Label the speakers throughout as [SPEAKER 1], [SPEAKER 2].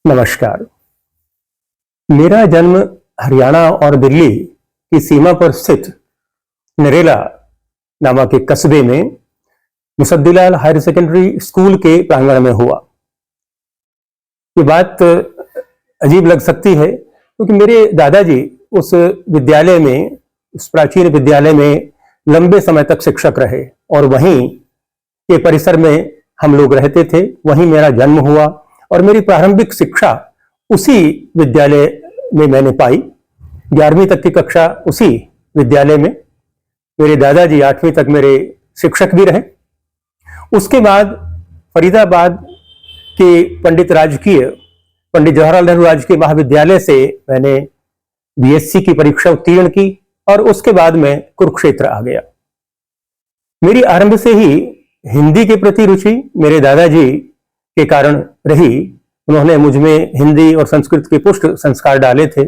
[SPEAKER 1] नमस्कार। मेरा जन्म हरियाणा और दिल्ली की सीमा पर स्थित नरेला नामक एक कस्बे में मुसद्दीलाल हायर सेकेंडरी स्कूल के प्रांगण में हुआ। ये बात अजीब लग सकती है क्योंकि मेरे दादाजी उस विद्यालय में, उस प्राचीन विद्यालय में लंबे समय तक शिक्षक रहे और वहीं के परिसर में हम लोग रहते थे। वहीं मेरा जन्म हुआ और मेरी प्रारंभिक शिक्षा उसी विद्यालय में मैंने पाई। 11वीं तक की कक्षा उसी विद्यालय में। मेरे दादाजी 8वीं तक मेरे शिक्षक भी रहे। उसके बाद फरीदाबाद के पंडित जवाहरलाल नेहरू राजकीय महाविद्यालय से मैंने बीएससी की परीक्षा उत्तीर्ण की और उसके बाद मैं कुरुक्षेत्र आ गया। मेरी आरंभ से ही हिंदी के प्रति रुचि मेरे दादाजी के कारण रही। उन्होंने मुझ में हिंदी और संस्कृत के पुष्ट संस्कार डाले थे,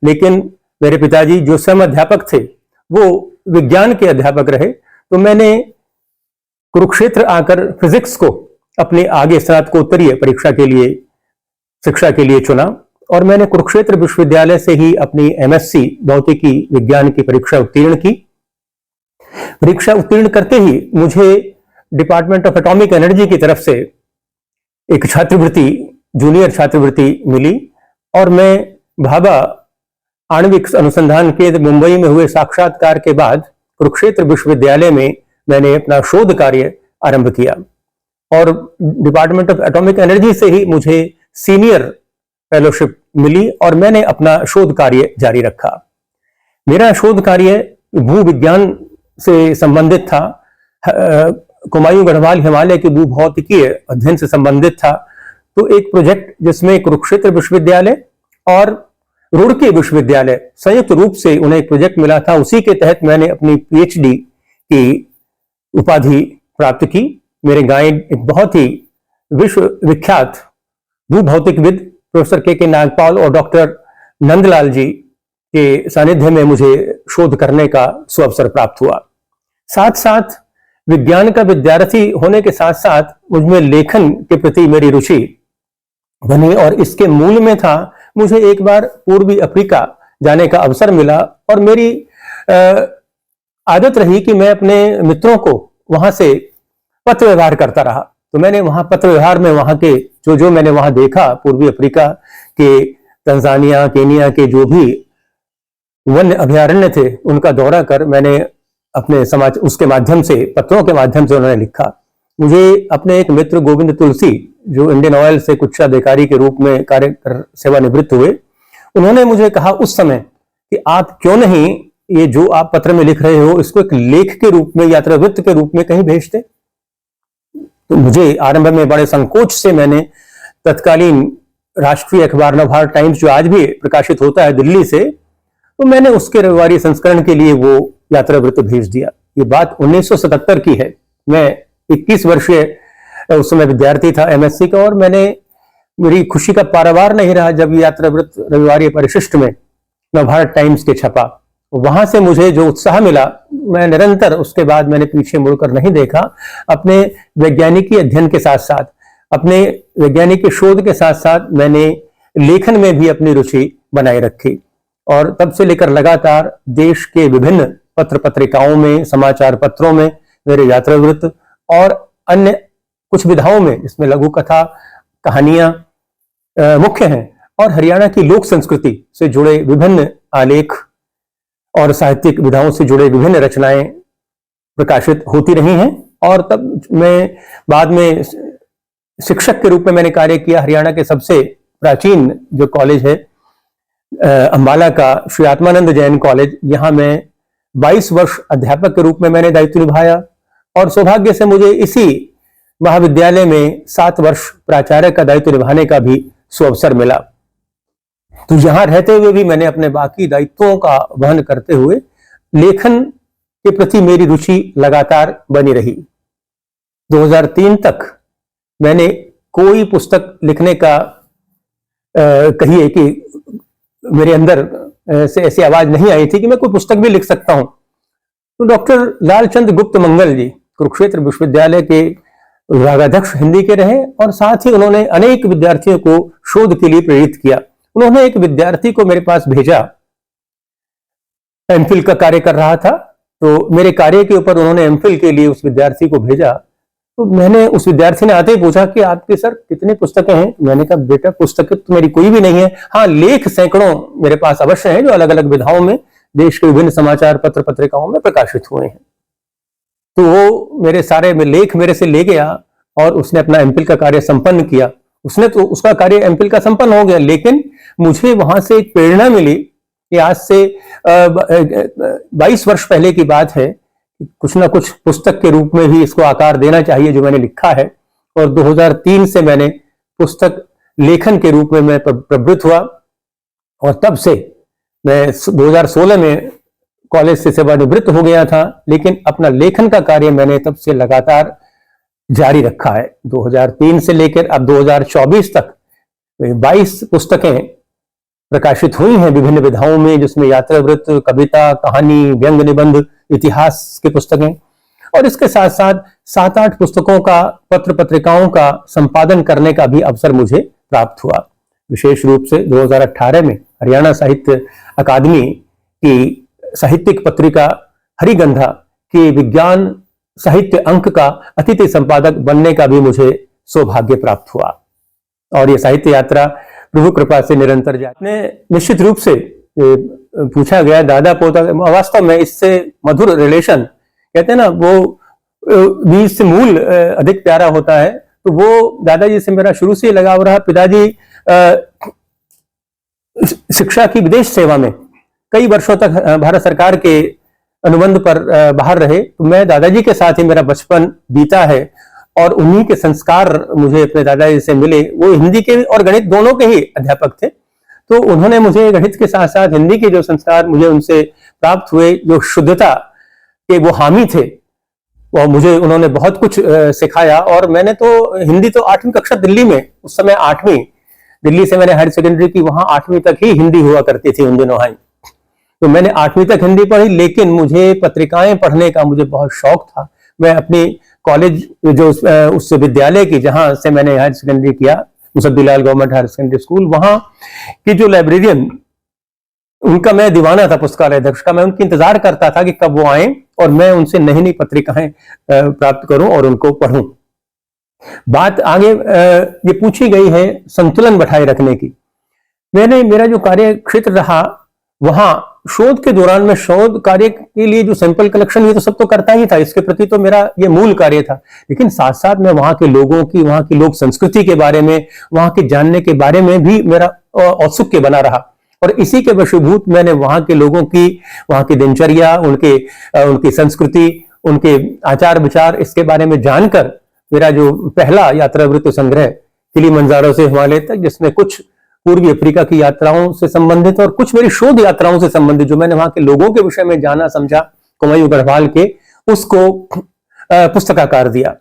[SPEAKER 1] लेकिन मेरे पिताजी जो स्वयं अध्यापक थे वो विज्ञान के अध्यापक रहे, तो मैंने कुरुक्षेत्र आकर फिजिक्स को अपने आगे स्नातकोत्तरीय शिक्षा के लिए चुना और मैंने कुरुक्षेत्र विश्वविद्यालय से ही अपनी एमएससी भौतिकी विज्ञान की परीक्षा उत्तीर्ण की। परीक्षा उत्तीर्ण करते ही मुझे डिपार्टमेंट ऑफ एटॉमिक एनर्जी की तरफ से एक जूनियर छात्रवृत्ति मिली और मैं भाभा आणविक अनुसंधान केंद्र मुंबई में हुए साक्षात्कार के बाद कुरुक्षेत्र विश्वविद्यालय में मैंने अपना शोध कार्य आरंभ किया और डिपार्टमेंट ऑफ एटॉमिक एनर्जी से ही मुझे सीनियर फेलोशिप मिली और मैंने अपना शोध कार्य जारी रखा। मेरा शोध कार्य भूविज्ञान से संबंधित था। कुमायूं गढ़वाल हिमालय के भूभौतिकीय अध्ययन से संबंधित था। तो एक प्रोजेक्ट जिसमें कुरुक्षेत्र विश्वविद्यालय और रुड़की विश्वविद्यालय संयुक्त रूप से उन्हें एक प्रोजेक्ट मिला था, उसी के तहत मैंने अपनी पीएचडी की उपाधि प्राप्त की। मेरे गाइड एक बहुत ही विश्वविख्यात भूभौतिकविद प्रोफेसर के नागपाल और डॉक्टर नंदलाल जी के सानिध्य में मुझे शोध करने का सुअवसर प्राप्त हुआ। साथ साथ विज्ञान का विद्यार्थी होने के साथ साथ मुझमें लेखन के प्रति मेरी रुचि बनी और इसके मूल में था, मुझे एक बार पूर्वी अफ्रीका जाने का अवसर मिला और मेरी आदत रही कि मैं अपने मित्रों को वहां से पत्र व्यवहार करता रहा। तो मैंने वहां पत्र व्यवहार में वहां के जो मैंने वहां देखा, पूर्वी अफ्रीका के तंजानिया, केनिया के जो भी वन्य अभयारण्य थे उनका दौरा कर मैंने अपने उसके माध्यम से, पत्रों के माध्यम से उन्होंने लिखा। मुझे अपने एक मित्र गोविंद तुलसी, जो इंडियन ऑयल से कुछ अधिकारी के रूप में कार्य कर सेवानिवृत्त हुए, उन्होंने मुझे कहा उस समय कि आप क्यों नहीं ये जो आप पत्र में लिख रहे हो इसको एक लेख के रूप में, यात्रावृत्त के रूप में कहीं भेजते। तो मुझे आरंभ में बड़े संकोच से मैंने तत्कालीन राष्ट्रीय अखबार नवभारत टाइम्स, जो आज भी प्रकाशित होता है दिल्ली से, तो मैंने उसके रविवारी संस्करण के लिए वो यात्रावृत्त भेज दिया। ये बात 1977 की है। मैं 21 वर्षीय उस समय विद्यार्थी था एमएससी का और मेरी खुशी का पारावार नहीं रहा जब यात्रावृत्त रविवारी परिशिष्ट में नवभारत टाइम्स के छपा। वहां से मुझे जो उत्साह मिला, मैं निरंतर उसके बाद मैंने पीछे मुड़कर नहीं देखा। अपने वैज्ञानिकी अध्ययन के साथ साथ, अपने वैज्ञानिक शोध के साथ साथ मैंने लेखन में भी अपनी रुचि बनाए रखी और तब से लेकर लगातार देश के विभिन्न पत्र पत्रिकाओं में, समाचार पत्रों में मेरे यात्रावृत्त और अन्य कुछ विधाओं में, जिसमें लघु कथा, कहानियां मुख्य हैं, और हरियाणा की लोक संस्कृति से जुड़े विभिन्न आलेख और साहित्यिक विधाओं से जुड़े विभिन्न रचनाएं प्रकाशित होती रही हैं। और तब मैं बाद में शिक्षक के रूप में मैंने कार्य किया। हरियाणा के सबसे प्राचीन जो कॉलेज है अंबाला का श्री आत्मानंद जैन कॉलेज, यहाँ मैं 22 वर्ष अध्यापक के रूप में मैंने दायित्व निभाया और सौभाग्य से मुझे इसी महाविद्यालय में 7 वर्ष प्राचार्य का दायित्व निभाने का भी सुअवसर मिला। तो यहां रहते हुए भी मैंने अपने बाकी दायित्वों का वहन करते हुए लेखन के प्रति मेरी रुचि लगातार बनी रही। 2003 तक मैंने कोई पुस्तक लिखने का कहिए कि मेरे अंदर से ऐसी आवाज नहीं आई थी कि मैं कोई पुस्तक भी लिख सकता हूं। तो डॉक्टर लालचंद गुप्त मंगल जी कुरुक्षेत्र विश्वविद्यालय के विभागाध्यक्ष हिंदी के रहे और साथ ही उन्होंने अनेक विद्यार्थियों को शोध के लिए प्रेरित किया। उन्होंने एक विद्यार्थी को मेरे पास भेजा, एमफिल का कार्य कर रहा था, तो मेरे कार्य के ऊपर उन्होंने एमफिल के लिए उस विद्यार्थी को भेजा। तो मैंने उस विद्यार्थी ने आते ही पूछा कि आपके सर कितनी पुस्तकें हैं? मैंने कहा बेटा पुस्तकें तो मेरी कोई भी नहीं है, हाँ लेख सैकड़ों मेरे पास अवश्य हैं जो अलग अलग विधाओं में देश के विभिन्न समाचार पत्र पत्रिकाओं में प्रकाशित हुए हैं। तो वो मेरे सारे में लेख मेरे से ले गया और उसने अपना एमफिल का कार्य संपन्न किया। उसने तो उसका कार्य एमफिल का संपन्न हो गया, लेकिन मुझे वहां से एक प्रेरणा मिली कि आज से 22 वर्ष पहले की बात है, कुछ ना कुछ पुस्तक के रूप में भी इसको आकार देना चाहिए जो मैंने लिखा है। और 2003 से मैंने पुस्तक लेखन के रूप में मैं प्रवृत्त हुआ और तब से मैं 2016 में कॉलेज से सेवानिवृत्त हो गया था, लेकिन अपना लेखन का कार्य मैंने तब से लगातार जारी रखा है। 2003 से लेकर अब 2024 तक 22 पुस्तकें प्रकाशित हुई हैं विभिन्न विधाओं में, जिसमें यात्रा वृत्त, कविता, कहानी, व्यंग निबंध, इतिहास की पुस्तकें और इसके साथ साथ 7-8 पुस्तकों का पत्र पत्रिकाओं का संपादन करने का भी अवसर मुझे प्राप्त हुआ। विशेष रूप से 2018 में हरियाणा साहित्य अकादमी की साहित्यिक पत्रिका हरिगंधा के विज्ञान साहित्य अंक का अतिथि संपादक बनने का भी मुझे सौभाग्य प्राप्त हुआ और ये साहित्य यात्रा प्रभु कृपा से निरंतर जाने। निश्चित रूप से पूछा गया दादा पोता, वास्तव में इससे मधुर रिलेशन कहते हैं ना, वो बीज से मूल अधिक प्यारा होता है। तो वो दादाजी से मेरा शुरू से ही लगाव रहा। पिताजी शिक्षा की विदेश सेवा में कई वर्षों तक भारत सरकार के अनुबंध पर बाहर रहे, तो मैं दादाजी के साथ ही मेरा बचपन बीता है और उन्हीं के संस्कार मुझे अपने दादाजी से मिले। वो हिंदी के और गणित दोनों के ही अध्यापक थे, तो उन्होंने मुझे गणित के साथ साथ हिंदी के जो संस्कार मुझे उनसे प्राप्त हुए, जो शुद्धता के वो हामी थे, वो मुझे उन्होंने बहुत कुछ सिखाया। और मैंने तो हिंदी तो 8वीं कक्षा दिल्ली में, उस समय 8वीं दिल्ली से मैंने हायर सेकेंडरी की, वहां 8वीं तक ही हिंदी हुआ करती थी उन दिनों। हाई तो मैंने 8वीं तक हिंदी पढ़ी, लेकिन मुझे पत्रिकाएं पढ़ने का मुझे बहुत शौक था। मैं अपनी कॉलेज जो उस विद्यालय की जहां से मैंने हायर सेकेंडरी किया, Musaddilal government higher secondary school, वहां की जो लाइब्रेरियन, उनका मैं दीवाना था, पुस्तकालय अध्यक्ष का। मैं उनकी इंतजार करता था कि कब वो आए और मैं उनसे नई नई पत्रिकाएं प्राप्त करूं और उनको पढ़ूं। बात आगे ये पूछी गई है संतुलन बैठाए रखने की। मेरा जो कार्य क्षेत्र रहा, वहां शोध के दौरान मैं शोध कार्य के लिए जो सैंपल कलेक्शन, ये तो सब तो करता ही था, इसके प्रति तो मेरा ये मूल कार्य था। लेकिन साथ साथ मैं वहां के लोगों की, वहां की लोक संस्कृति के बारे में, वहां के जानने के बारे में भी मेरा औत्सुक्य बना रहा। और इसी के वशीभूत मैंने वहां के लोगों की, वहां की दिनचर्या, उनकी संस्कृति, उनके आचार विचार, इसके बारे में जानकर मेरा जो पहला यात्रा वृत्त संग्रह किलिमंजारो से हिमालय तक, जिसमें कुछ पूर्वी अफ्रीका की यात्राओं से संबंधित और कुछ मेरी शोध यात्राओं से संबंधित, जो मैंने वहां के लोगों के विषय में जाना समझा, कुमायूं गढ़वाल के, उसको पुस्तकाकार दिया।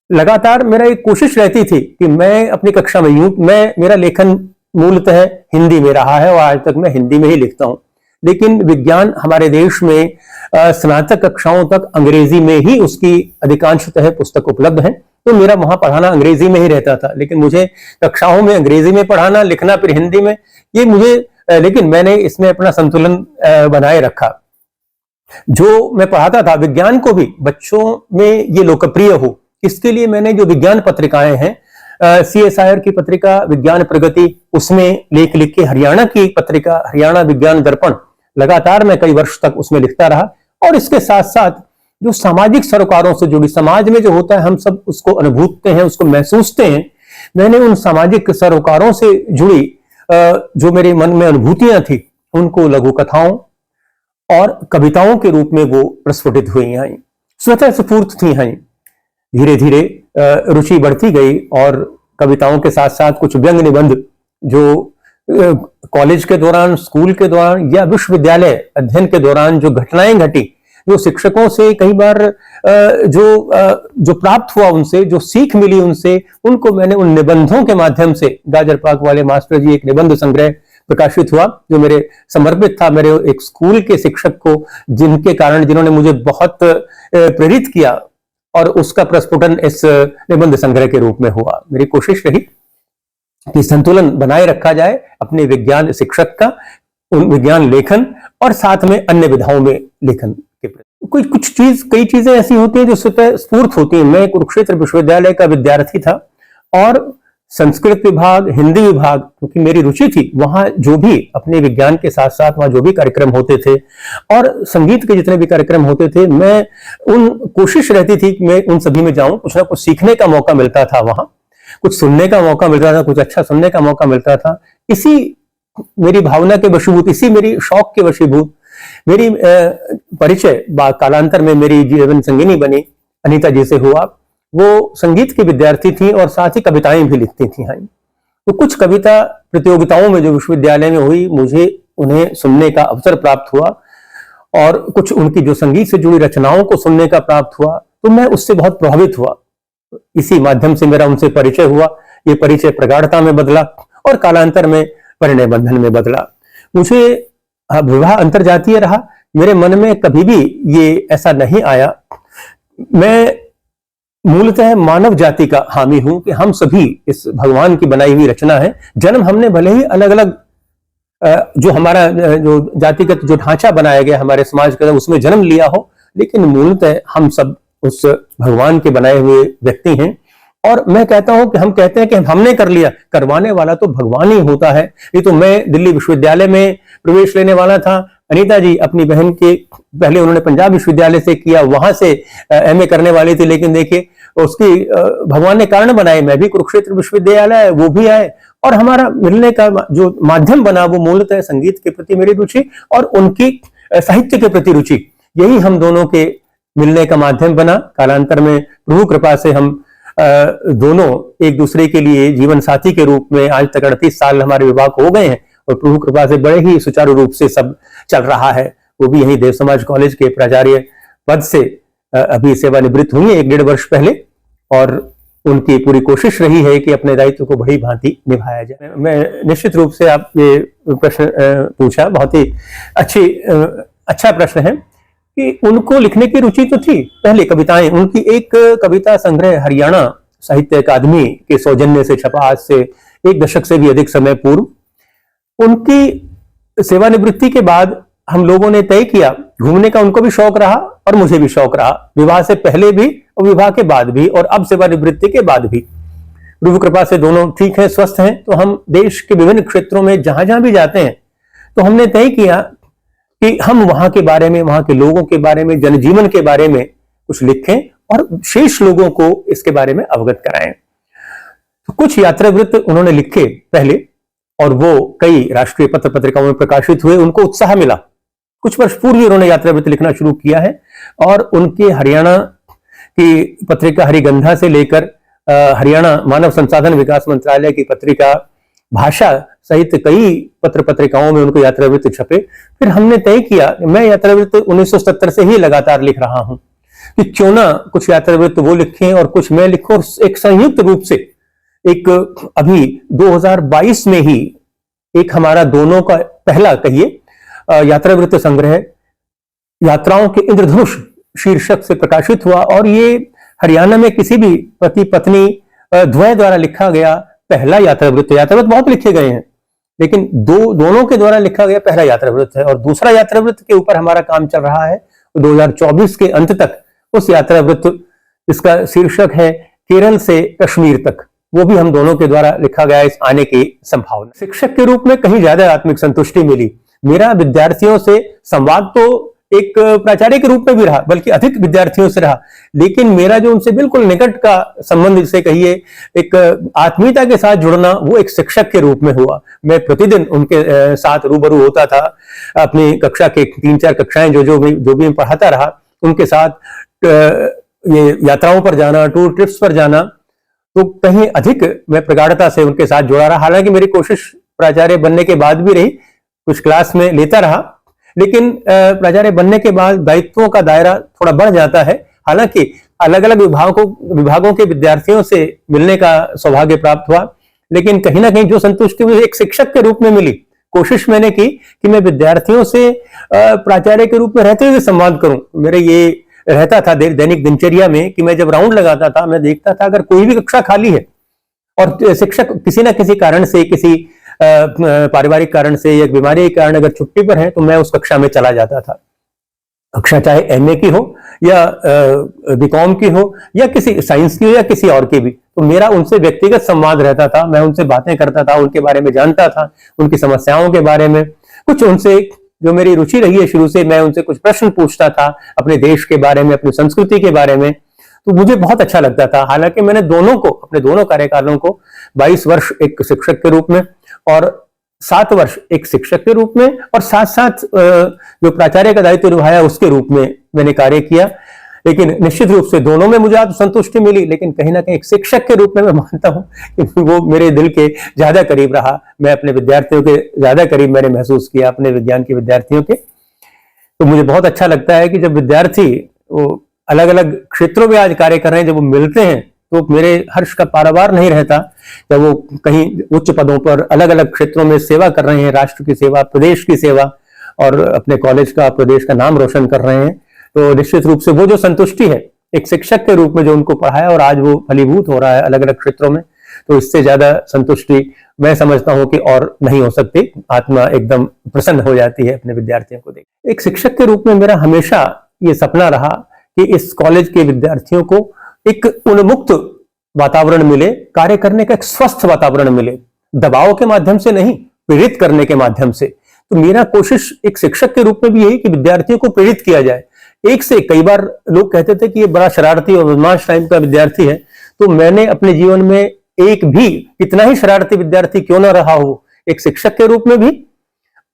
[SPEAKER 1] लगातार मेरा एक कोशिश रहती थी कि मैं अपनी कक्षा में मेरा लेखन मूलतः हिंदी में रहा है और आज तक मैं हिंदी में ही लिखता हूं। लेकिन विज्ञान हमारे देश में स्नातक कक्षाओं तक अंग्रेजी में ही उसकी अधिकांशतः पुस्तक उपलब्ध है, तो मेरा वहां पढ़ाना अंग्रेजी में ही रहता था। लेकिन मुझे कक्षाओं में अंग्रेजी में पढ़ाना, लिखना फिर हिंदी में, ये मुझे लेकिन मैंने इसमें अपना संतुलन बनाए रखा। जो मैं पढ़ाता था विज्ञान को भी बच्चों में ये लोकप्रिय हो, इसके लिए मैंने जो विज्ञान पत्रिकाएं हैं, CSIR की पत्रिका विज्ञान प्रगति, उसमें लेख लिख के, हरियाणा की पत्रिका हरियाणा विज्ञान दर्पण, लगातार मैं कई वर्ष तक उसमें लिखता रहा। और इसके साथ साथ जो सामाजिक सरोकारों से जुड़ी, समाज में जो होता है हम सब उसको अनुभूतते हैं, उसको महसूसते हैं। मैंने उन सामाजिक सरोकारों से जुड़ी जो मेरे मन में अनुभूतियां थी, उनको लघु कथाओं और कविताओं के रूप में वो प्रस्फुटित हुई हैं, स्वतः स्फूर्त थी हैं। धीरे धीरे रुचि बढ़ती गई और कविताओं के साथ साथ कुछ व्यंग निबंध जो कॉलेज के दौरान, स्कूल के दौरान या विश्वविद्यालय अध्ययन के दौरान जो घटनाएं घटी, जो शिक्षकों से कई बार जो प्राप्त हुआ, उनसे जो सीख मिली उनसे, उनको मैंने उन निबंधों के माध्यम से, गाजर पाक वाले मास्टर जी एक निबंध संग्रह प्रकाशित हुआ जो मेरे समर्पित था मेरे एक स्कूल के शिक्षक को, जिन्होंने मुझे बहुत प्रेरित किया और उसका प्रस्फुटन इस निबंध संग्रह के रूप में हुआ। मेरी कोशिश रही कि संतुलन बनाए रखा जाए अपने विज्ञान शिक्षक का, उन विज्ञान लेखन और साथ में अन्य विधाओं में लेखन के प्रति। कई चीजें ऐसी होती हैं जो स्वतः स्फूर्त होती हैं। मैं कुरुक्षेत्र विश्वविद्यालय का विद्यार्थी था और संस्कृत विभाग, हिंदी विभाग, क्योंकि मेरी रुचि थी, वहां जो भी अपने विज्ञान के साथ साथ वहां जो भी कार्यक्रम होते थे और संगीत के जितने भी कार्यक्रम होते थे, मैं कोशिश रहती थी कि मैं उन सभी में जाऊं। कुछ ना कुछ सीखने का मौका मिलता था, वहां कुछ सुनने का मौका मिलता था, कुछ अच्छा सुनने का मौका मिलता था। इसी मेरी भावना के वशीभूत, इसी मेरी शौक के वशीभूत मेरी परिचय कालांतर में मेरी जीवन संगिनी बनी अनीता जी से हुआ। वो संगीत की विद्यार्थी थी और साथ ही कविताएं भी लिखती थी। हाँ, तो कुछ कविता प्रतियोगिताओं में जो विश्वविद्यालय में हुई, मुझे उन्हें सुनने का अवसर प्राप्त हुआ और कुछ उनकी जो संगीत से जुड़ी रचनाओं को सुनने का प्राप्त हुआ, तो मैं उससे बहुत प्रभावित हुआ। इसी माध्यम से मेरा उनसे परिचय हुआ। ये परिचय प्रगाढ़ता में बदला और कालांतर में परिणय बंधन में बदला। मुझे विवाह अंतरजातीय रहा। मेरे मन में कभी भी ये ऐसा नहीं आया। मैं मूलतः मानव जाति का हामी हूं कि हम सभी इस भगवान की बनाई हुई रचना है। जन्म हमने भले ही अलग अलग जो हमारा जो जातिगत जो ढांचा बनाया गया हमारे समाज का, उसमें जन्म लिया हो, लेकिन मूलतः हम सब उस भगवान के बनाए हुए व्यक्ति हैं। और मैं कहता हूं कि हम कहते हैं कि हमने कर लिया, करवाने वाला तो भगवान ही होता है। ये तो मैं दिल्ली विश्वविद्यालय में प्रवेश लेने वाला था, अनीता जी अपनी बहन के पहले उन्होंने पंजाब विश्वविद्यालय से किया, वहां से एमए करने वाली थी, लेकिन देखिए उसकी भगवान ने कारण बनाए, मैं भी कुरुक्षेत्र विश्वविद्यालय, वो भी आए और हमारा मिलने का जो माध्यम बना वो मूलतः संगीत के प्रति मेरी रुचि और उनकी साहित्य के प्रति रुचि, यही हम दोनों के मिलने का माध्यम बना। कालांतर में प्रभु कृपा से हम दोनों एक दूसरे के लिए जीवन साथी के रूप में आज तक 38 साल हमारे विवाह हो गए हैं और प्रभु कृपा से बड़े ही सुचारू रूप से सब चल रहा है। वो भी यही देव समाज कॉलेज के प्राचार्य पद से अभी सेवानिवृत्त हुई है 1-1.5 वर्ष पहले और उनकी पूरी कोशिश रही है कि अपने दायित्व को बड़ी भांति निभाया जाए। मैं निश्चित रूप से आप ये प्रश्न पूछा, बहुत ही अच्छा प्रश्न है कि उनको लिखने की रुचि तो थी पहले, कविताएं। उनकी एक कविता संग्रह हरियाणा साहित्य अकादमी के सौजन्य से छपा आज से 1 दशक से भी अधिक समय पूर्व। उनकी सेवानिवृत्ति के बाद हम लोगों ने तय किया, घूमने का उनको भी शौक रहा और मुझे भी शौक रहा, विवाह से पहले भी और विवाह के बाद भी और अब सेवानिवृत्ति के बाद भी। प्रभु कृपा से दोनों ठीक है, स्वस्थ हैं। तो हम देश के विभिन्न क्षेत्रों में जहां जहां भी जाते हैं तो हमने तय किया कि हम वहां के बारे में, वहां के लोगों के बारे में, जनजीवन के बारे में कुछ लिखें और शेष लोगों को इसके बारे में अवगत कराएं। तो कुछ यात्रावृत्त उन्होंने लिखे पहले और वो कई राष्ट्रीय पत्र पत्रिकाओं में प्रकाशित हुए। उनको उत्साह मिला। कुछ वर्ष पूर्व उन्होंने यात्रावृत्त लिखना शुरू किया है और उनके हरियाणा की पत्रिका हरिगंधा से लेकर हरियाणा मानव संसाधन विकास मंत्रालय की पत्रिका भाषा सहित कई पत्र पत्रिकाओं में उनको यात्रावृत्त छपे। फिर हमने तय किया, मैं यात्रावृत्त 1970 से ही लगातार लिख रहा हूं, कि क्यों ना कुछ यात्रावृत्त वो लिखें और कुछ मैं लिखूं और एक संयुक्त रूप से एक अभी 2022 में ही एक हमारा दोनों का पहला कहिए यात्रावृत्त संग्रह यात्राओं के इंद्रधनुष शीर्षक से प्रकाशित हुआ और ये हरियाणा में किसी भी पति पत्नी द्वय द्वारा लिखा गया पहला यात्रावृत्त। यात्रावृत्त बहुत लिखे गए हैं, लेकिन दोनों के द्वारा लिखा गया पहला यात्रावृत्त है। और दूसरा यात्रावृत्त के ऊपर हमारा काम चल रहा है 2024 के अंत तक। उस यात्रावृत्त इसका शीर्षक है केरल से कश्मीर तक, वो भी हम दोनों के द्वारा लिखा गया, इस आने की संभावना। शिक्षक के रूप में कहीं ज्यादा आत्मिक संतुष्टि मिली। मेरा विद्यार्थियों से संवाद तो एक प्राचार्य के रूप में भी रहा, बल्कि अधिक विद्यार्थियों से रहा, लेकिन मेरा जो उनसे बिल्कुल निकट का संबंध, जिसे कहिए एक आत्मीयता के साथ जुड़ना, वो एक शिक्षक के रूप में हुआ। मैं प्रतिदिन उनके साथ रूबरू होता था। अपनी कक्षा के 3-4 कक्षाएं जो भी मैं पढ़ाता रहा, उनके साथ ये यात्राओं पर जाना, टूर ट्रिप्स पर जाना, तो कहीं अधिक मैं प्रगाढ़ता से उनके साथ जुड़ा रहा। हालांकि मेरी कोशिश प्राचार्य बनने के बाद भी रही, कुछ क्लास में लेता रहा, लेकिन प्राचार्य बनने के बाद दायित्वों का दायरा थोड़ा बढ़ जाता है। हालांकि अलग अलग विभागों के विद्यार्थियों से मिलने का सौभाग्य प्राप्त हुआ, लेकिन कहीं ना कहीं जो संतुष्टि मुझे एक शिक्षक के रूप में मिली, कोशिश मैंने की कि मैं विद्यार्थियों से प्राचार्य के रूप में रहते हुए संवाद करूं। मेरे ये रहता था दैनिक दिनचर्या में कि मैं जब राउंड लगाता था, मैं देखता था अगर कोई भी कक्षा खाली है और शिक्षक किसी ना किसी कारण से, किसी पारिवारिक कारण से या बीमारी के कारण अगर छुट्टी पर है, तो मैं उस कक्षा में चला जाता था। कक्षा चाहे एमए की हो या बीकॉम की हो या किसी साइंस की हो या किसी और की भी, तो मेरा उनसे व्यक्तिगत संवाद रहता था। मैं उनसे बातें करता था, उनके बारे में जानता था, उनकी समस्याओं के बारे में, कुछ उनसे जो मेरी रुचि रही है शुरू से, मैं उनसे कुछ प्रश्न पूछता था अपने देश के बारे में, अपनी संस्कृति के बारे में, तो मुझे बहुत अच्छा लगता था। हालांकि मैंने दोनों को, अपने दोनों कार्यकालों को 22 वर्ष एक शिक्षक के रूप में और 7 वर्ष एक शिक्षक के रूप में और साथ साथ जो प्राचार्य का दायित्व निभाया उसके रूप में मैंने कार्य किया। लेकिन निश्चित रूप से दोनों में मुझे संतुष्टि मिली, लेकिन कहीं ना कहीं एक शिक्षक के रूप में मैं मानता हूं कि वो मेरे दिल के ज्यादा करीब रहा। मैं अपने विद्यार्थियों के ज्यादा करीब मैंने महसूस किया, अपने विज्ञान के विद्यार्थियों के। तो मुझे बहुत अच्छा लगता है कि जब विद्यार्थी वो अलग अलग क्षेत्रों में आज कार्य कर रहे हैं, जब वो मिलते हैं तो मेरे हर्ष का पारावार नहीं रहता। जब वो कहीं उच्च पदों पर अलग अलग क्षेत्रों में सेवा कर रहे हैं, राष्ट्र की सेवा, प्रदेश की सेवा और अपने कॉलेज का, प्रदेश का नाम रोशन कर रहे हैं, तो निश्चित रूप से वो जो संतुष्टि है एक शिक्षक के रूप में जो उनको पढ़ाया और आज वो फलीभूत हो रहा है अलग अलग क्षेत्रों में, तो इससे ज्यादा संतुष्टि मैं समझता हूं कि और नहीं हो सकती। आत्मा एकदम प्रसन्न हो जाती है अपने विद्यार्थियों को देख। एक शिक्षक के रूप में मेरा हमेशा ये सपना रहा कि इस कॉलेज के विद्यार्थियों को एक उन्मुक्त वातावरण मिले, कार्य करने का एक स्वस्थ वातावरण मिले, दबाव के माध्यम से नहीं, प्रेरित करने के माध्यम से। तो मेरा कोशिश एक शिक्षक के रूप में भी यही कि विद्यार्थियों को प्रेरित किया जाए। एक से कई बार लोग कहते थे कि ये बड़ा शरारती और बदमाश टाइप का विद्यार्थी है, तो मैंने अपने जीवन में एक भी, कितना ही शरारती विद्यार्थी क्यों ना रहा हो, एक शिक्षक के रूप में भी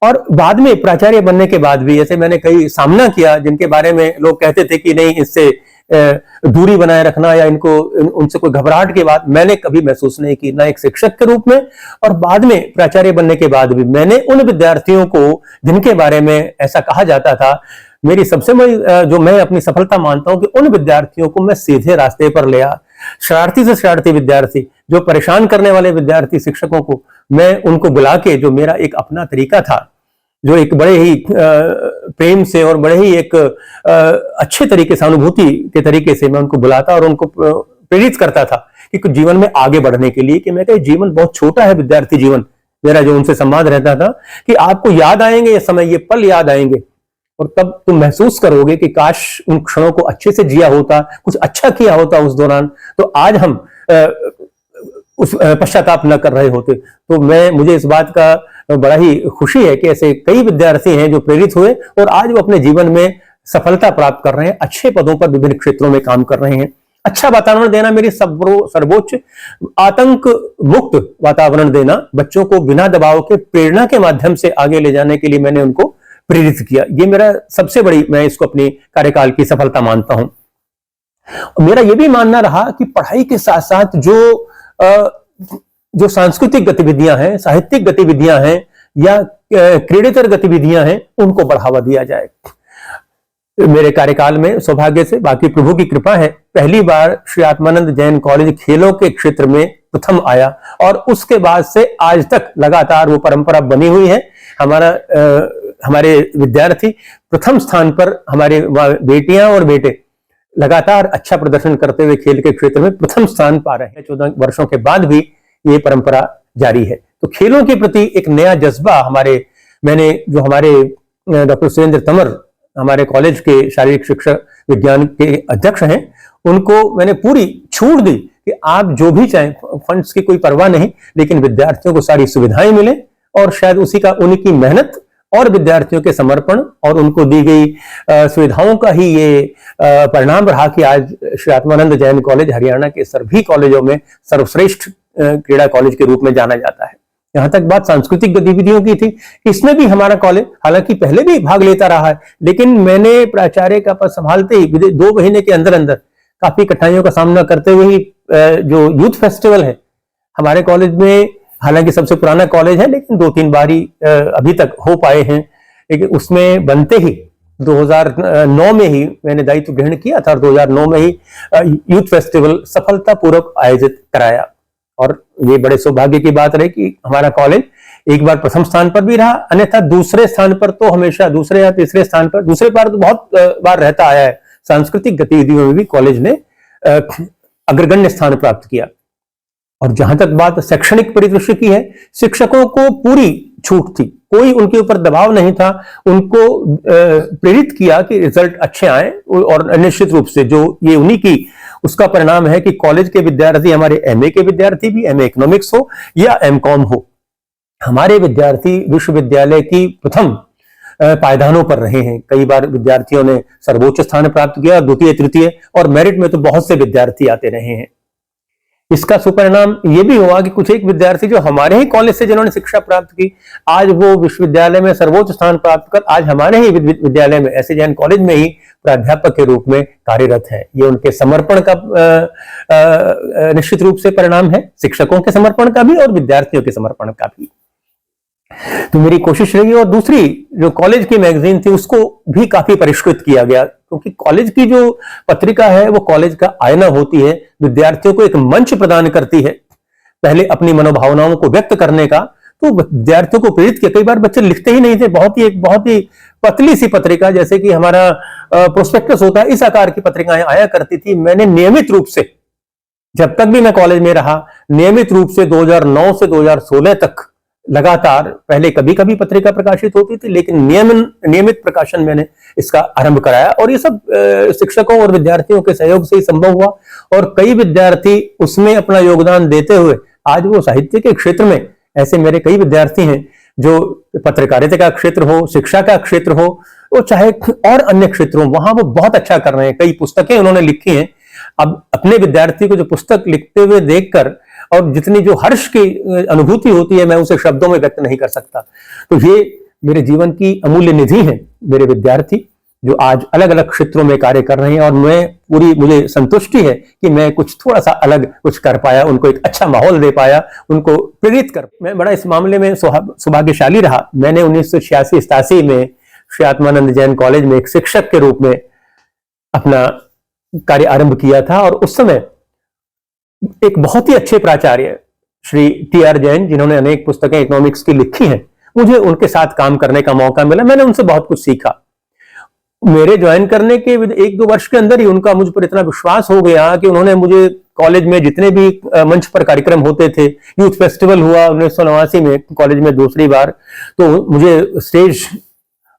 [SPEAKER 1] और बाद में प्राचार्य बनने के बाद भी, जैसे मैंने कई सामना किया जिनके बारे में लोग कहते थे कि नहीं, इससे दूरी बनाए रखना या इनको, उनसे कोई घबराहट की बात मैंने कभी महसूस नहीं की, ना एक शिक्षक के रूप में और बाद में प्राचार्य बनने के बाद भी। मैंने उन विद्यार्थियों को जिनके बारे में ऐसा कहा जाता था, मेरी सबसे बड़ी जो मैं अपनी सफलता मानता हूं कि उन विद्यार्थियों को मैं सीधे रास्ते पर ले आया। शरारती से शरारती विद्यार्थी, जो परेशान करने वाले विद्यार्थी, शिक्षकों को मैं उनको बुला के, जो मेरा एक अपना तरीका था, जो एक बड़े ही प्रेम से और बड़े ही एक अच्छे तरीके से, अनुभूति के तरीके से मैं उनको बुलाता और उनको प्रेरित करता था कि कुछ जीवन में आगे बढ़ने के लिए। कि मैं कहा जीवन बहुत छोटा है, विद्यार्थी जीवन, मेरा जो उनसे संवाद रहता था कि आपको याद आएंगे ये समय, ये पल याद आएंगे और तब तुम महसूस करोगे कि काश उन क्षणों को अच्छे से जिया होता, कुछ अच्छा किया होता उस दौरान, तो आज हम उस पश्चाताप न कर रहे होते। तो मुझे इस बात का बड़ा ही खुशी है कि ऐसे कई विद्यार्थी हैं जो प्रेरित हुए और आज वो अपने जीवन में सफलता प्राप्त कर रहे हैं, अच्छे पदों पर विभिन्न क्षेत्रों में काम कर रहे हैं। अच्छा वातावरण देना मेरी सर्वोच्च, आतंक मुक्त वातावरण देना, बच्चों को बिना दबाव के प्रेरणा के माध्यम से आगे ले जाने के लिए मैंने उनको प्रेरित किया। ये मेरा सबसे बड़ी, मैं इसको अपनी कार्यकाल की सफलता मानता हूं। मेरा यह भी मानना रहा कि पढ़ाई के साथ साथ जो सांस्कृतिक गतिविधियां हैं, साहित्यिक गतिविधियां हैं या क्रीडेतर गतिविधियां हैं, उनको बढ़ावा दिया जाए। मेरे कार्यकाल में सौभाग्य से, बाकी प्रभु की कृपा है, पहली बार श्री आत्मानंद जैन कॉलेज खेलों के क्षेत्र में प्रथम आया और उसके बाद से आज तक लगातार वो परंपरा बनी हुई है। हमारे विद्यार्थी प्रथम स्थान पर, हमारे बेटियां और बेटे लगातार अच्छा प्रदर्शन करते हुए खेल के क्षेत्र में प्रथम स्थान पा रहे हैं। 14 वर्षों के बाद भी ये परंपरा जारी है। तो खेलों के प्रति एक नया जज्बा मैंने जो हमारे डॉक्टर सुरेंद्र तंवर, हमारे कॉलेज के शारीरिक शिक्षा विज्ञान के अध्यक्ष हैं, उनको मैंने पूरी छूट दी कि आप जो भी चाहें, फंड्स की कोई परवाह नहीं, लेकिन विद्यार्थियों को सारी सुविधाएं मिले और शायद उसी का, उनकी मेहनत और विद्यार्थियों के समर्पण और उनको दी गई सुविधाओं का ही ये परिणाम रहा कि आज श्री आत्मानंद जैन कॉलेज हरियाणा के सभी कॉलेजों में सर्वश्रेष्ठ क्रीड़ा कॉलेज के रूप में जाना जाता है। यहां तक बात सांस्कृतिक गतिविधियों की थी, इसमें भी हमारा कॉलेज हालांकि पहले भी भाग लेता रहा है, लेकिन मैंने प्राचार्य का पद संभालते ही 2 महीने के अंदर अंदर काफी कठिनाइयों का सामना करते हुए ही जो यूथ फेस्टिवल है हमारे कॉलेज में, हालांकि सबसे पुराना कॉलेज है लेकिन 2-3 बार ही अभी तक हो पाए हैं, लेकिन उसमें बनते ही 2009 में ही मैंने दायित्व ग्रहण किया था और 2009 में ही यूथ फेस्टिवल सफलतापूर्वक आयोजित कराया। और ये बड़े सौभाग्य की बात रही कि हमारा कॉलेज एक बार प्रथम स्थान पर भी रहा, अन्यथा दूसरे स्थान पर तो हमेशा, दूसरे या तीसरे स्थान पर, दूसरे बार तो बहुत बार रहता आया है, सांस्कृतिक गतिविधियों में भी कॉलेज ने अग्रगण्य स्थान प्राप्त किया। और जहां तक बात शैक्षणिक परिदृश्य की है, शिक्षकों को पूरी छूट थी, कोई उनके ऊपर दबाव नहीं था। उनको प्रेरित किया कि रिजल्ट अच्छे आए, और निश्चित रूप से जो ये उन्हीं की उसका परिणाम है कि कॉलेज के विद्यार्थी, हमारे एमए के विद्यार्थी भी, एमए इकोनॉमिक्स हो या एमकॉम हो, हमारे विद्यार्थी विश्वविद्यालय की प्रथम पायदानों पर रहे हैं। कई बार विद्यार्थियों ने सर्वोच्च स्थान प्राप्त किया, द्वितीय तृतीय, और मेरिट में तो बहुत से विद्यार्थी आते रहे हैं। इसका सुपरिणाम यह भी हुआ कि कुछ एक विद्यार्थी जो हमारे ही कॉलेज से जिन्होंने शिक्षा प्राप्त की, आज वो विश्वविद्यालय में सर्वोच्च स्थान प्राप्त कर आज हमारे ही विद्यालय में, ऐसे जैन कॉलेज में ही प्राध्यापक के रूप में कार्यरत है। ये उनके समर्पण का निश्चित रूप से परिणाम है, शिक्षकों के समर्पण का भी और विद्यार्थियों के समर्पण का भी। तो मेरी कोशिश रही, और दूसरी जो कॉलेज की मैगजीन थी उसको भी काफी परिष्कृत किया गया, क्योंकि कॉलेज की जो पत्रिका है वो कॉलेज का आईना होती है, विद्यार्थियों को एक मंच प्रदान करती है पहले अपनी मनोभावनाओं को व्यक्त करने का। तो विद्यार्थियों को प्रेरित किया। कई बार बच्चे लिखते ही नहीं थे, एक बहुत ही पतली सी पत्रिका, जैसे कि हमारा प्रोस्पेक्टस होता है, इस आकार की पत्रिकाएं आया करती थी। मैंने नियमित रूप से, जब तक भी मैं कॉलेज में रहा, नियमित रूप से 2009 से 2016 तक लगातार, पहले कभी कभी पत्रिका प्रकाशित होती थी, लेकिन नियमित प्रकाशन मैंने इसका आरंभ कराया। और ये सब शिक्षकों और विद्यार्थियों के सहयोग से ही संभव हुआ, और कई विद्यार्थी उसमें अपना योगदान देते हुए आज वो साहित्य के क्षेत्र में, ऐसे मेरे कई विद्यार्थी हैं जो पत्रकारिता का क्षेत्र हो, शिक्षा का क्षेत्र हो, वो चाहे और अन्य क्षेत्रों, वहां वो बहुत अच्छा कर रहे हैं। कई पुस्तकें उन्होंने लिखी हैं। अब अपने विद्यार्थी को जो पुस्तक लिखते हुए देखकर और जितनी जो हर्ष की अनुभूति होती है, मैं उसे शब्दों में व्यक्त नहीं कर सकता। तो ये मेरे जीवन की अमूल्य निधि है, मेरे विद्यार्थी जो आज अलग अलग क्षेत्रों में कार्य कर रहे हैं, और मुझे संतुष्टि है कि मैं कुछ थोड़ा सा अलग कुछ कर पाया, उनको एक अच्छा माहौल दे पाया, उनको प्रेरित कर। मैं बड़ा इस मामले में सौभाग्यशाली रहा। मैंने 1986-87 में श्री आत्मानंद जैन कॉलेज में एक शिक्षक के रूप में अपना कार्य आरंभ किया था, और उस समय एक बहुत ही अच्छे प्राचार्य श्री टी.आर. जैन, जिन्होंने अनेक पुस्तकें इकोनॉमिक्स की लिखी हैं, मुझे उनके साथ काम करने का मौका मिला। मैंने उनसे बहुत कुछ सीखा। मेरे ज्वाइन करने के 1-2 वर्ष के अंदर ही उनका मुझ पर इतना विश्वास हो गया कि उन्होंने मुझे कॉलेज में जितने भी मंच पर कार्यक्रम होते थे, यूथ फेस्टिवल हुआ 1989 में कॉलेज में दूसरी बार, तो मुझे स्टेज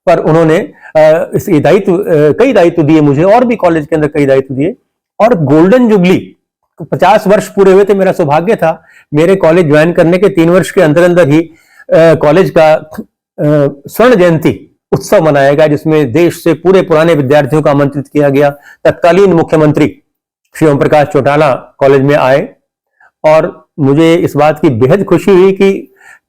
[SPEAKER 1] पर उन्होंने कई दायित्व दिए मुझे, और भी कॉलेज के अंदर कई दायित्व दिए। और गोल्डन जुबली 50 वर्ष पूरे हुए थे। मेरा सौभाग्य था, मेरे कॉलेज ज्वाइन करने के 3 वर्ष के अंदर अंदर ही कॉलेज का स्वर्ण जयंती उत्सव मनाया गया, जिसमें देश से पूरे पुराने विद्यार्थियों को आमंत्रित किया गया। तत्कालीन मुख्यमंत्री श्री ओम प्रकाश चौटाला कॉलेज में आए, और मुझे इस बात की बेहद खुशी हुई कि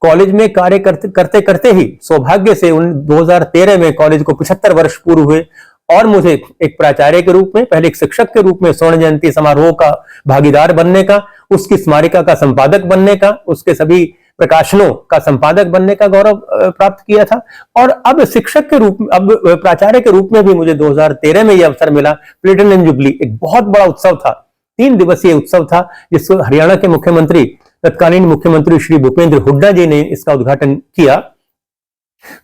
[SPEAKER 1] कॉलेज में कार्य करते करते ही सौभाग्य से 2013 में कॉलेज को 75 वर्ष पूरे हुए, और मुझे एक प्राचार्य के रूप में, पहले एक शिक्षक के रूप में स्वर्ण जयंती समारोह का भागीदार बनने का, उसकी स्मारिका का संपादक बनने का, उसके सभी प्रकाशनों का संपादक बनने का गौरव प्राप्त किया था। और अब शिक्षक के रूप में, अब प्राचार्य के रूप में भी मुझे 2013 में यह अवसर मिला। प्लेटिनम जुबली एक बहुत बड़ा उत्सव था, 3 दिवसीय उत्सव था, जिसको हरियाणा के मुख्यमंत्री, तत्कालीन मुख्यमंत्री श्री भूपेंद्र हुड्डा जी ने इसका उद्घाटन किया।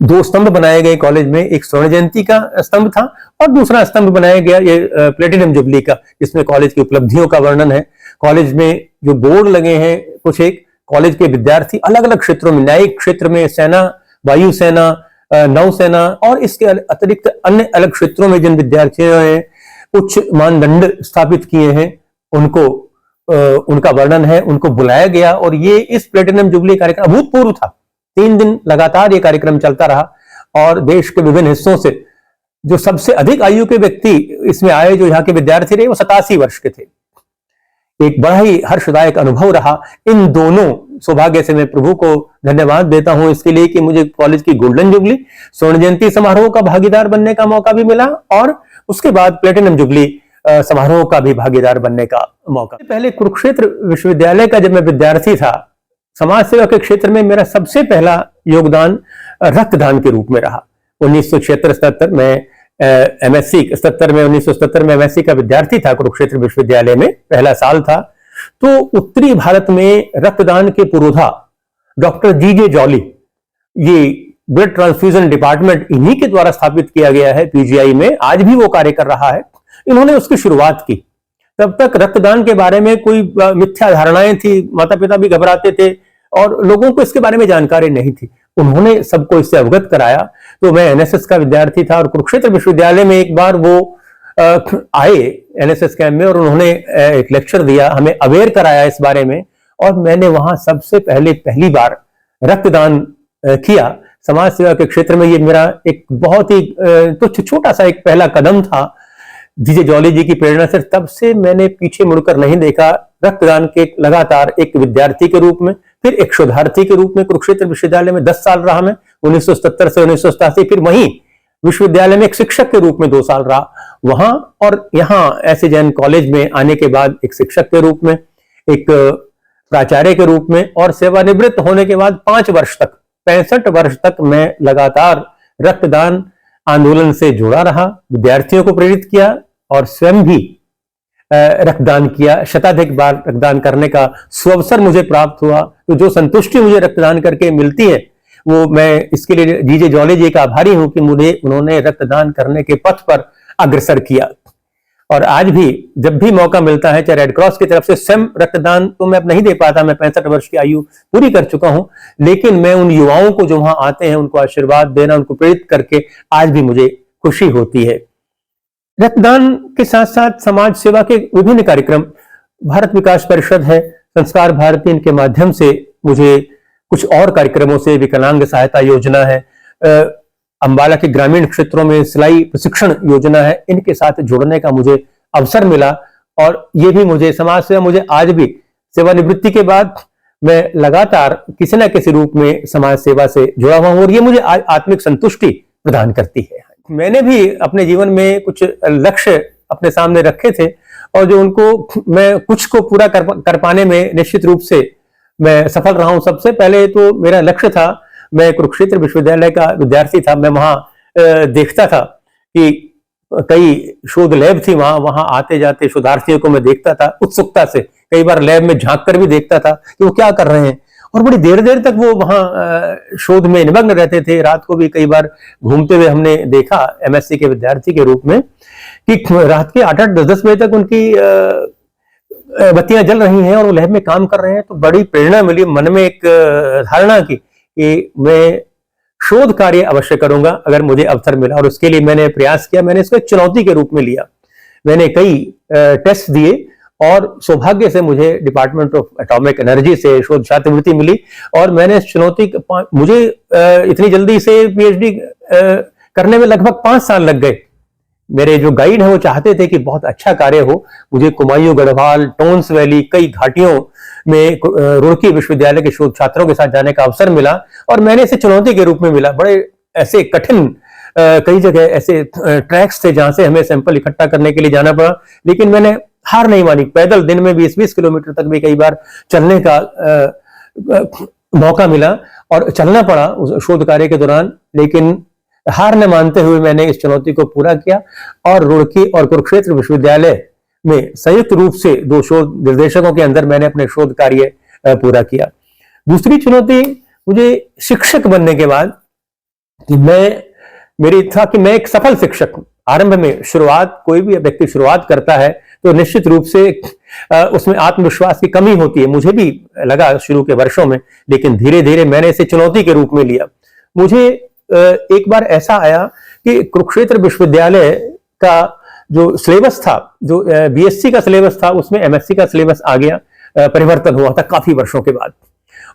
[SPEAKER 1] 2 स्तंभ बनाए गए कॉलेज में, एक स्वर्ण जयंती का स्तंभ था और दूसरा स्तंभ बनाया गया ये प्लेटिनम जुबली का, जिसमें कॉलेज की उपलब्धियों का वर्णन है। कॉलेज में जो बोर्ड लगे हैं, कुछ एक कॉलेज के विद्यार्थी अलग अलग क्षेत्रों में, न्यायिक क्षेत्र में, सेना, वायुसेना, नौसेना और इसके अतिरिक्त अन्य अलग क्षेत्रों में जिन विद्यार्थियों ने उच्च मानदंड स्थापित किए हैं, उनको उनका वर्णन है, उनको बुलाया गया। और ये इस प्लेटिनम जुबली कार्यक्रम अभूतपूर्व था। 3 दिन लगातार ये कार्यक्रम चलता रहा, और देश के विभिन्न हिस्सों से जो सबसे अधिक आयु के व्यक्ति इसमें आए, जो यहाँ के विद्यार्थी रहे, वो 87 वर्ष के थे। एक बड़ा ही हर्षदायक अनुभव रहा। इन दोनों सौभाग्य से मैं प्रभु को धन्यवाद देता हूं इसके लिए कि मुझे कॉलेज की गोल्डन जुबली, स्वर्ण जयंती समारोह का भागीदार बनने का मौका भी मिला, और उसके बाद प्लेटिनम जुबली समारोह का भी भागीदार बनने का मौका। पहले कुरुक्षेत्र विश्वविद्यालय का जब मैं विद्यार्थी था, समाज सेवा के क्षेत्र में मेरा सबसे पहला योगदान रक्तदान के रूप में रहा। 1976-77 में एमएससी 1977 में एमएससी का विद्यार्थी था कुरुक्षेत्र विश्वविद्यालय में, पहला साल था। तो उत्तरी भारत में रक्तदान के पुरोधा डॉक्टर जीजे जॉली, ये ब्लड ट्रांसफ्यूजन डिपार्टमेंट इन्हीं के द्वारा स्थापित किया गया है पीजीआई में, आज भी वो कार्य कर रहा है। इन्होंने उसकी शुरुआत की। तब तक रक्तदान के बारे में कोई मिथ्या धारणाएं थी, माता पिता भी घबराते थे और लोगों को इसके बारे में जानकारी नहीं थी। उन्होंने सबको इससे अवगत कराया। तो मैं एनएसएस का विद्यार्थी था और कुरुक्षेत्र विश्वविद्यालय में एक बार वो आए एनएसएस कैंप में और उन्होंने एक लेक्चर दिया, हमें अवेयर कराया इस बारे में। और मैंने वहां सबसे पहली बार रक्तदान किया। समाज सेवा के क्षेत्र में ये मेरा एक बहुत ही तुच्छ छोटा सा एक पहला कदम था। जीजे जॉली जी की प्रेरणा से तब से मैंने पीछे मुड़कर नहीं देखा। रक्तदान के लगातार एक विद्यार्थी के रूप में, फिर एक शोधार्थी के रूप में कुरुक्षेत्र विश्वविद्यालय में 10 साल रहा मैं, 1977 से 1987। फिर वहीं विश्वविद्यालय में एक शिक्षक के रूप में 2 साल रहा वहां, और यहाँ एस जैन कॉलेज में आने के बाद एक शिक्षक के रूप में, एक प्राचार्य के रूप में, और सेवानिवृत्त होने के बाद 5 वर्ष तक 65 वर्ष तक मैं लगातार रक्तदान आंदोलन से जुड़ा रहा, विद्यार्थियों को प्रेरित किया और स्वयं भी रक्तदान किया। शताधिक बार रक्तदान करने का सुअवसर मुझे प्राप्त हुआ। तो जो संतुष्टि मुझे रक्तदान करके मिलती है वो मैं इसके लिए जीजे जॉली जी का आभारी हूं कि मुझे उन्होंने रक्तदान करने के पथ पर अग्रसर किया। और आज भी जब भी मौका मिलता है, चाहे रेड क्रॉस की तरफ से, स्वयं रक्तदान तो मैं अब नहीं दे पाता, मैं 65 वर्ष की आयु पूरी कर चुका हूं, लेकिन मैं उन युवाओं को जो वहां आते हैं उनको आशीर्वाद देना, उनको प्रेरित करके आज भी मुझे खुशी होती है। रक्तदान के साथ साथ समाज सेवा के विभिन्न कार्यक्रम, भारत विकास परिषद है, संस्कार भारती, इनके माध्यम से मुझे कुछ और कार्यक्रमों से, विकलांग सहायता योजना है, अंबाला के ग्रामीण क्षेत्रों में सिलाई प्रशिक्षण योजना है, इनके साथ जुड़ने का मुझे अवसर मिला। और ये भी मुझे समाज सेवा, मुझे आज भी सेवानिवृत्ति के बाद मैं लगातार किसी न किसी रूप में समाज सेवा से जुड़ा हुआ हूं और ये मुझे आत्मिक संतुष्टि प्रदान करती है। मैंने भी अपने जीवन में कुछ लक्ष्य अपने सामने रखे थे और जो उनको मैं कुछ को पूरा कर पाने में निश्चित रूप से मैं सफल रहा हूं। सबसे पहले तो मेरा लक्ष्य था, मैं कुरुक्षेत्र विश्वविद्यालय का विद्यार्थी था, मैं वहां देखता था कि कई शोध लैब थी, वहां आते जाते शोधार्थियों को मैं देखता था उत्सुकता से, कई बार लैब में झांक कर भी देखता था कि वो क्या कर रहे हैं, और बड़ी देर देर तक वो वहां शोध में निमग्न रहते थे। रात को भी कई बार घूमते हुए हमने देखा एमएससी के विद्यार्थी के रूप में कि रात के 8-8, 10-10 बजे तक उनकी बत्तियां जल रही हैं और वो लैब में काम कर रहे हैं। तो बड़ी प्रेरणा मिली, मन में एक धारणा की कि मैं शोध कार्य अवश्य करूंगा अगर मुझे अवसर मिला, और उसके लिए मैंने प्रयास किया। मैंने इसको एक चुनौती के रूप में लिया, मैंने कई टेस्ट दिए और सौभाग्य से मुझे डिपार्टमेंट ऑफ एटॉमिक एनर्जी से शोध छात्रवृत्ति मिली और मैंने इस चुनौती, मुझे इतनी जल्दी से पीएचडी करने में लगभग 5 साल लग गए। मेरे जो गाइड हैं वो चाहते थे कि बहुत अच्छा कार्य हो। मुझे कुमायूं गढ़वाल, टोन्स वैली, कई घाटियों में रुड़की विश्वविद्यालय के शोध छात्रों के साथ जाने का अवसर मिला और मैंने इसे चुनौती के रूप में मिला। बड़े ऐसे कठिन कई जगह ऐसे ट्रैक्स थे जहां से हमें सैंपल इकट्ठा करने के लिए जाना पड़ा, लेकिन मैंने हार नहीं मानी। पैदल दिन में 20-20 किलोमीटर तक भी कई बार चलने का मौका मिला और चलना पड़ा उस शोध कार्य के दौरान, लेकिन हार न मानते हुए मैंने इस चुनौती को पूरा किया और रुड़की और कुरुक्षेत्र विश्वविद्यालय में संयुक्त रूप से 2 शोध निर्देशकों के अंदर मैंने अपने शोध कार्य पूरा किया। दूसरी चुनौती मुझे शिक्षक बनने के बाद कि मेरी था कि मैं एक सफल शिक्षक हूं। आरंभ में शुरुआत, कोई भी व्यक्ति शुरुआत करता है तो निश्चित रूप से उसमें आत्मविश्वास की कमी होती है, मुझे भी लगा शुरू के वर्षों में, लेकिन धीरे धीरे मैंने इसे चुनौती के रूप में लिया। मुझे एक बार ऐसा आया कि कुरुक्षेत्र विश्वविद्यालय का जो सिलेबस था, जो बीएससी का सिलेबस था, उसमें एमएससी का सिलेबस आ गया, परिवर्तन हुआ था काफी वर्षों के बाद।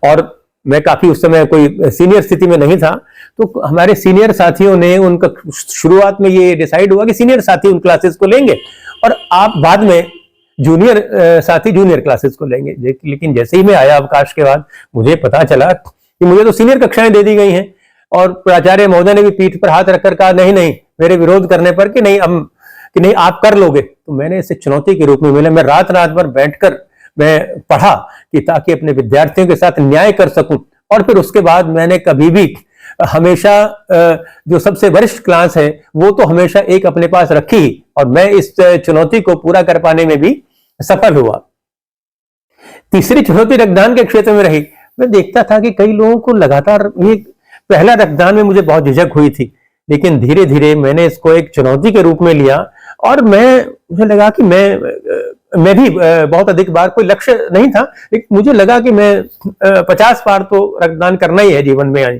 [SPEAKER 1] और मैं काफी उस समय कोई सीनियर स्थिति में नहीं था, तो हमारे सीनियर साथियों ने, उनका शुरुआत में ये डिसाइड हुआ कि सीनियर साथी उन क्लासेस को लेंगे और आप बाद में जूनियर साथी जूनियर क्लासेस को लेंगे। लेकिन जैसे ही मैं आया अवकाश के बाद, मुझे पता चला कि मुझे तो सीनियर कक्षाएं दे दी गई हैं और प्राचार्य महोदय ने भी पीठ पर हाथ रखकर कहा नहीं नहीं, मेरे विरोध करने पर कि नहीं आप कर लोगे। तो मैंने इसे चुनौती के रूप में मिला। मैं रात भर बैठकर मैं पढ़ा कि ताकि अपने विद्यार्थियों के साथ न्याय कर सकूं, और फिर उसके बाद मैंने कभी भी हमेशा जो सबसे वरिष्ठ क्लास है वो तो हमेशा एक अपने पास रखी ही, और मैं इस चुनौती को पूरा कर पाने में भी सफल हुआ। तीसरी चुनौती रक्तदान के क्षेत्र में रही। मैं देखता था कि कई लोगों को लगातार, ये पहला रक्तदान में मुझे बहुत झिझक हुई थी, लेकिन धीरे धीरे मैंने इसको एक चुनौती के रूप में लिया और मैं मुझे लगा कि मैं भी बहुत अधिक बार, कोई लक्ष्य नहीं था, लेकिन मुझे लगा कि मैं 50 बार तो रक्तदान करना ही है जीवन में। आज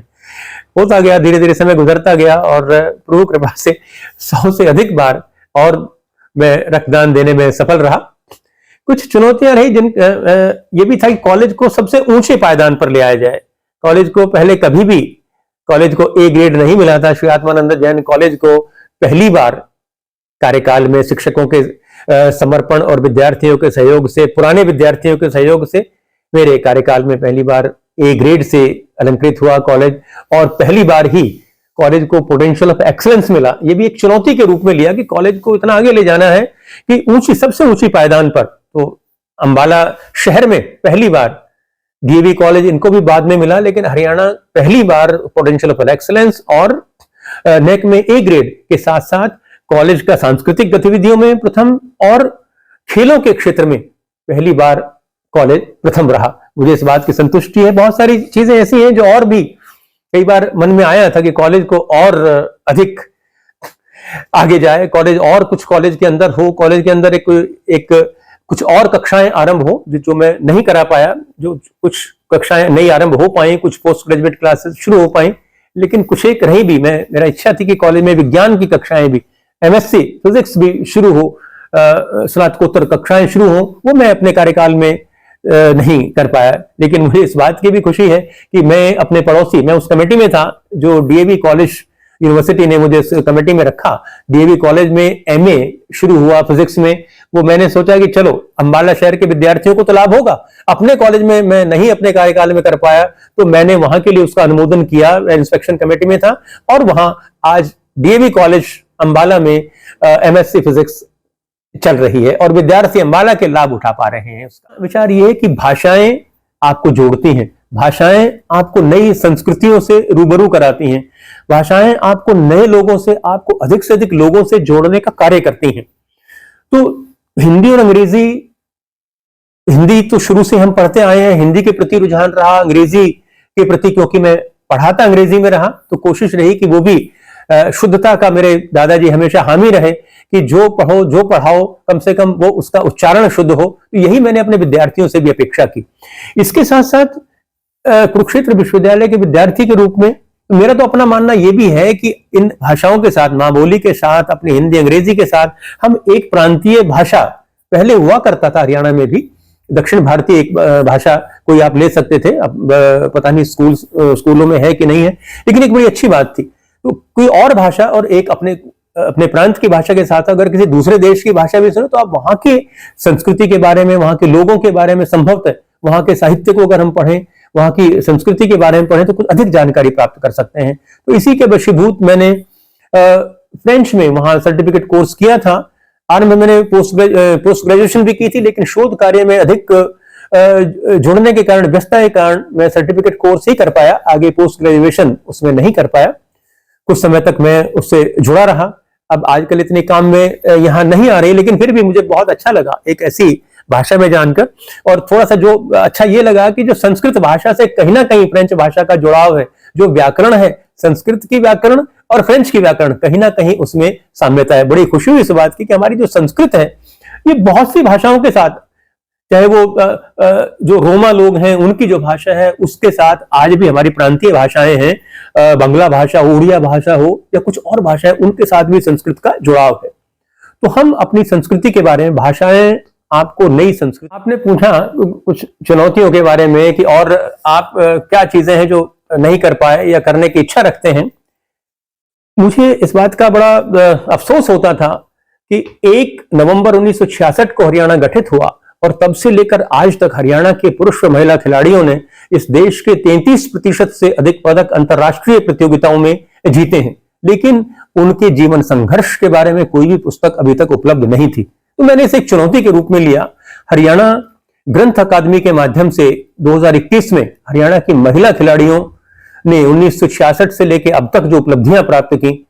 [SPEAKER 1] होता गया, धीरे धीरे समय गुजरता गया और प्रभु कृपा से 100 से अधिक बार और मैं रक्तदान देने में सफल रहा। कुछ चुनौतियां रही, ये भी था कि कॉलेज को सबसे ऊंचे पायदान पर ले आया जाए। कॉलेज को पहले कभी भी कॉलेज को ए ग्रेड नहीं मिला था। श्री आत्मानंद जैन कॉलेज को पहली बार कार्यकाल में शिक्षकों के समर्पण और विद्यार्थियों के सहयोग से, पुराने विद्यार्थियों के सहयोग से मेरे कार्यकाल में पहली बार ए ग्रेड से अलंकृत हुआ कॉलेज, और पहली बार ही कॉलेज को पोटेंशियल ऑफ एक्सीलेंस मिला। ये भी एक चुनौती के रूप में लिया कि कॉलेज को इतना आगे ले जाना है कि ऊंची, सबसे ऊंची पायदान पर। तो अंबाला शहर में पहली बार, डीएवी कॉलेज इनको भी बाद में मिला, लेकिन हरियाणा पहली बार पोटेंशियल ऑफ एक्सीलेंस और नेक में ए ग्रेड के साथ साथ कॉलेज का सांस्कृतिक गतिविधियों में प्रथम और खेलों के क्षेत्र में पहली बार कॉलेज प्रथम रहा। मुझे इस बात की संतुष्टि है। बहुत सारी चीजें ऐसी हैं जो और भी कई बार मन में आया था कि कॉलेज को और अधिक आगे जाए, कॉलेज और कुछ कॉलेज के अंदर हो, कॉलेज के अंदर एक कुछ और कक्षाएं आरंभ हो, जो मैं नहीं करा पाया। जो कुछ कक्षाएं नहीं आरंभ हो पाई, कुछ पोस्ट ग्रेजुएट क्लासेस शुरू हो पाई, लेकिन कुछ एक रही भी। मेरा इच्छा थी कि कॉलेज में विज्ञान की कक्षाएं भी, एमएससी फिजिक्स भी शुरू हो, स्नातकोत्तर कक्षाएं शुरू हो। वो मैं अपने कार्यकाल में नहीं कर पाया। लेकिन मुझे इस बात की भी खुशी है कि मैं अपने पड़ोसी, मैं उस कमेटी में था जो डीएवी कॉलेज यूनिवर्सिटी ने मुझे इस कमेटी में रखा। डीएवी कॉलेज में एमए शुरू हुआ फिजिक्स में। वो मैंने सोचा कि चलो, अंबाला शहर के विद्यार्थियों को तो लाभ होगा, अपने कॉलेज में मैं नहीं अपने कार्यकाल में कर पाया, तो मैंने वहां के लिए उसका अनुमोदन किया। इंस्पेक्शन कमेटी में था और वहां आज डीएवी कॉलेज अंबाला में एमएससी फिजिक्स चल रही है और विद्यार्थी अंबाला के लाभ उठा पा रहे हैं। उसका विचार यह है कि भाषाएं आपको जोड़ती हैं, भाषाएं आपको नई संस्कृतियों से रूबरू कराती हैं, भाषाएं आपको नए लोगों से, आपको अधिक से अधिक लोगों से जोड़ने का कार्य करती हैं। तो हिंदी और अंग्रेजी, हिंदी तो शुरू से हम पढ़ते आए हैं, हिंदी के प्रति रुझान रहा। अंग्रेजी के प्रति क्योंकि मैं पढ़ाता अंग्रेजी में रहा, तो कोशिश रही कि वो भी शुद्धता का, मेरे दादाजी हमेशा हामी रहे कि जो पढ़ो, जो पढ़ाओ, कम से कम वो उसका उच्चारण शुद्ध हो। तो यही मैंने अपने विद्यार्थियों से भी अपेक्षा की। इसके साथ साथ कुरुक्षेत्र विश्वविद्यालय के विद्यार्थी के रूप में मेरा तो अपना मानना यह भी है कि इन भाषाओं के साथ, मां बोली के साथ, अपनी हिंदी अंग्रेजी के साथ, हम एक प्रांतीय भाषा, पहले हुआ करता था हरियाणा में भी दक्षिण भारतीय एक भाषा कोई आप ले सकते थे। अब पता नहीं स्कूलों में है कि नहीं है, लेकिन एक बड़ी अच्छी बात थी। तो कोई और भाषा और एक अपने प्रांत की भाषा के साथ अगर किसी दूसरे देश की भाषा भी सुनो, तो आप वहां की संस्कृति के बारे में, वहां के लोगों के बारे में, संभवतः वहां के साहित्य को अगर हम पढ़ें, वहां की संस्कृति के बारे में पढ़ें, तो कुछ अधिक जानकारी प्राप्त कर सकते हैं। तो इसी के वशीभूत मैंने फ्रेंच में वहां सर्टिफिकेट कोर्स किया था। आरंभ में मैंने पोस्ट ग्रेजुएशन भी की थी, लेकिन शोध कार्य में अधिक जुड़ने के कारण, व्यस्तता के कारण मैं सर्टिफिकेट कोर्स ही कर पाया, आगे पोस्ट ग्रेजुएशन उसमें नहीं कर पाया। कुछ समय तक मैं उससे जुड़ा रहा। अब आजकल इतने काम में यहाँ नहीं आ रही, लेकिन फिर भी मुझे बहुत अच्छा लगा एक ऐसी भाषा में जानकर। और थोड़ा सा जो अच्छा ये लगा कि जो संस्कृत भाषा से कहीं ना कहीं फ्रेंच भाषा का जुड़ाव है, जो व्याकरण है, संस्कृत की व्याकरण और फ्रेंच की व्याकरण, कहीं ना कहीं उसमें साम्यता है। बड़ी खुशी हुई इस बात की कि हमारी जो संस्कृत है, ये बहुत सी भाषाओं के साथ, चाहे वो जो रोमा लोग हैं उनकी जो भाषा है उसके साथ आज भी हमारी प्रांतीय भाषाएं हैं, बंगला भाषा हो, उड़िया भाषा हो या कुछ और भाषा है, उनके साथ भी संस्कृत का जुड़ाव है। तो हम अपनी संस्कृति के बारे में, भाषाएं आपको नई संस्कृति, आपने पूछा कुछ चुनौतियों के बारे में कि और आप क्या चीजें हैं जो नहीं कर पाए या करने की इच्छा रखते हैं। मुझे इस बात का बड़ा अफसोस होता था कि 1 नवंबर 1966 को हरियाणा गठित हुआ और तब से लेकर आज तक हरियाणा के पुरुष व महिला खिलाड़ियों ने इस देश के 33% से अधिक पदक अंतर्राष्ट्रीय प्रतियोगिताओं में जीते हैं, लेकिन उनके जीवन संघर्ष के बारे में कोई भी पुस्तक अभी तक उपलब्ध नहीं थी। तो मैंने इसे एक चुनौती के रूप में लिया। हरियाणा ग्रंथ अकादमी के माध्यम से 2021 में हरियाणा की महिला खिलाड़ियों ने 1966 से लेकर अब तक जो उपलब्धियां प्राप्त की,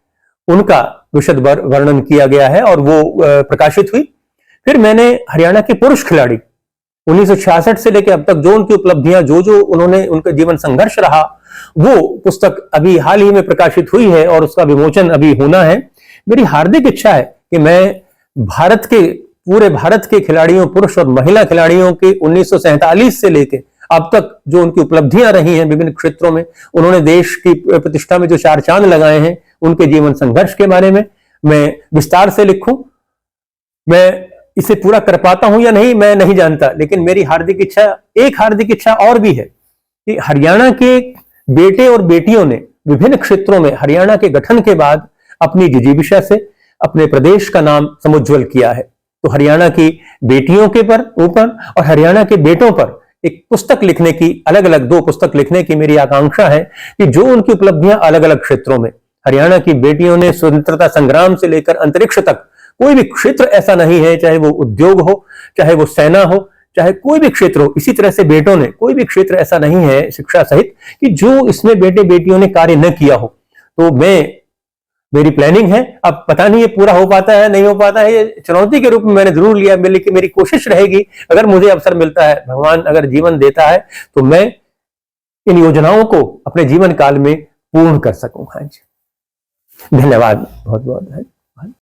[SPEAKER 1] उनका विशद वर्णन किया गया है और वो प्रकाशित हुई। फिर मैंने हरियाणा के पुरुष खिलाड़ी 1966 से लेकर अब तक जो उनकी उपलब्धियां, जो उन्होंने, उनका जीवन संघर्ष रहा, वो पुस्तक अभी हाल ही में प्रकाशित हुई है और उसका विमोचन अभी होना है। मेरी हार्दिक इच्छा है कि मैं पूरे भारत के खिलाड़ियों, पुरुष और महिला खिलाड़ियों के 1947 से लेकर अब तक जो उनकी उपलब्धियां रही हैं विभिन्न क्षेत्रों में, उन्होंने देश की प्रतिष्ठा में जो चार चांद लगाए हैं, उनके जीवन संघर्ष के बारे में मैं विस्तार से लिखूं। मैं इसे पूरा कर पाता हूं या नहीं मैं नहीं जानता, लेकिन मेरी एक हार्दिक इच्छा और भी है कि हरियाणा के बेटे और बेटियों ने विभिन्न क्षेत्रों में हरियाणा के गठन के बाद अपनी जिजीविषा से अपने प्रदेश का नाम समुज्ज्वल किया है। तो हरियाणा की बेटियों के ऊपर और हरियाणा के बेटों पर एक पुस्तक लिखने की, अलग अलग 2 पुस्तक लिखने की मेरी आकांक्षा है कि जो उनकी उपलब्धियां अलग अलग क्षेत्रों में, हरियाणा की बेटियों ने स्वतंत्रता संग्राम से लेकर अंतरिक्ष तक कोई भी क्षेत्र ऐसा नहीं है, चाहे वो उद्योग हो, चाहे वो सेना हो, चाहे कोई भी क्षेत्र हो, इसी तरह से बेटों ने कोई भी क्षेत्र ऐसा नहीं है शिक्षा सहित कि जो इसमें बेटे बेटियों ने कार्य न किया हो। तो मेरी प्लानिंग है, अब पता नहीं ये पूरा हो पाता है नहीं हो पाता है, ये चुनौती के रूप में मैंने जरूर लिया, लेकिन मेरी कोशिश रहेगी अगर मुझे अवसर मिलता है, भगवान अगर जीवन देता है तो मैं इन योजनाओं को अपने जीवन काल में पूर्ण कर सकूं। हाँ जी, धन्यवाद बहुत बहुत।